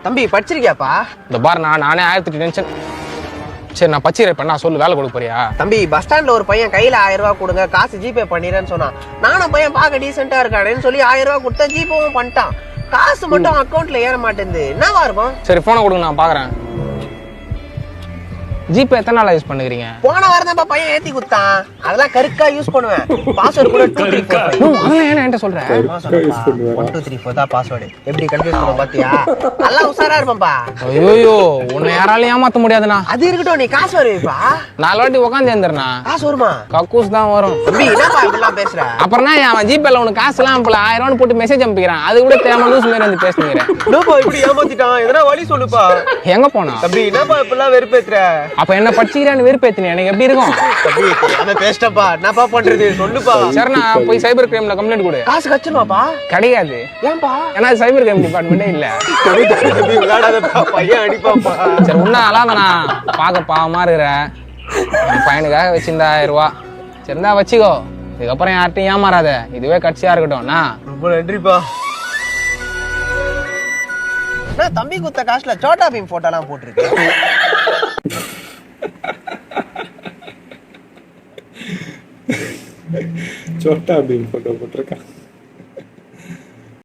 தம்பி படிச்சிருக்கியாப்பா? இந்த பார் நானே 1008 டென்ஷன். சரி நான் பச்சிரேன் நான் சொல்லு, வேலை கொடுக்க போறியா? தம்பி பஸ் ஸ்டாண்ட்ல ஒரு பையன் கையில 1000 ரூபாய் கொடுங்க காசு ஜிபே பண்ணிடுறேன்னு சொன்னான். நானும் பையன் பார்க்க டீசெண்டா இருக்கானேன்னு சொல்லி 1000 ரூபாய் கொடுத்தா ஜிபேவும் பண்ணிட்டான். காசு மட்டும் அக்கௌண்ட்ல ஏற மாட்டேங்குது. என்னவா இருக்கும்? சரி போனை கொடுங்க நான் பாக்குறேன். ஜிபே எத்தனை நாளா யூஸ் பண்ணுறீங்க? போன வாரம் தான் பையன் ஏத்தி குடுத்தான். அதெல்லாம் கருக்கா யூஸ் பண்ணுவேன். பாஸ்வேர்ட் கூட 2345. அதெல்லாம் ஏன் என்கிட்ட சொல்றேன்? 1234 தான் பாஸ்வேர்டு. எப்படி கன்ஃபியூஸ் பண்ண பாத்தியா? நல்லா உசாரா இருப்பேன்பா. ஐயோ உன்னை யாராலையும் ஏமாத்த முடியாதுண்ணா. அது இருக்கட்டும், நீ காசு வருவிப்பா? 4 வாட்டி உட்காந்து எழுந்துறா. காசு வருமா? கக்கூஸ் தான் வரும். தம்பி என்னப்பா இப்படிலாம் பேசுற? அப்புறம் அவன் ஜிபேல உனக்கு காசுலாம் அனுப்பல 1000 ரூபான்னு போட்டு மெசேஜ் அனுப்பிக்கிறான். அது கூட தேவை லூஸ் மாதிரி வந்து பேசுனீங்க. என்னப்பா இப்படி ஏமாத்திட்டான்? எதனா வழி சொல்லுப்பா. எங்க போனா? தம்பி என்னப்பா இப்படிலாம் வெறுப்பேத்துற? அப்ப என்ன படிச்சுக்கிறான்னு வெறுப்பேத்தினே எனக்கு எப்படி இருக்கும்? தம்பி அவன் பேசிட்டப்பா, என்னப்பா பண்றது சொல்லுப்பா. சரிண்ணா போய் சைபர் கிரைம்ல கம்ப்ளைண்ட் கொடு. காசு கச்சணுமாப்பா? கிடையாது. ஏன்பா? ஏன்னா சைபர் கிரைம் டிபார்ட்மெண்டே இல்ல. விளையாடாதப்பா, பையன் அடிப்பாப்பா. சரி உன்ன அழாதண்ணா, பார்க்க பாவமா இருக்கிற பையனுக்காக வச்சிருந்தா 1000 ரூபாய். சரிந்தா வச்சுக்கோ, இதுக்கப்புறம் யார்ட்டையும் ஏமாறாத. இதுவே கட்சியா இருக்கட்டும்ண்ணா. ரொம்ப நன்றிப்பா. தம்பி குத்த காசுல சோட்டா பீம் போட்டோலாம் போட்டிருக்கு. छोटा भीम फोटो போட்டிருக்கா.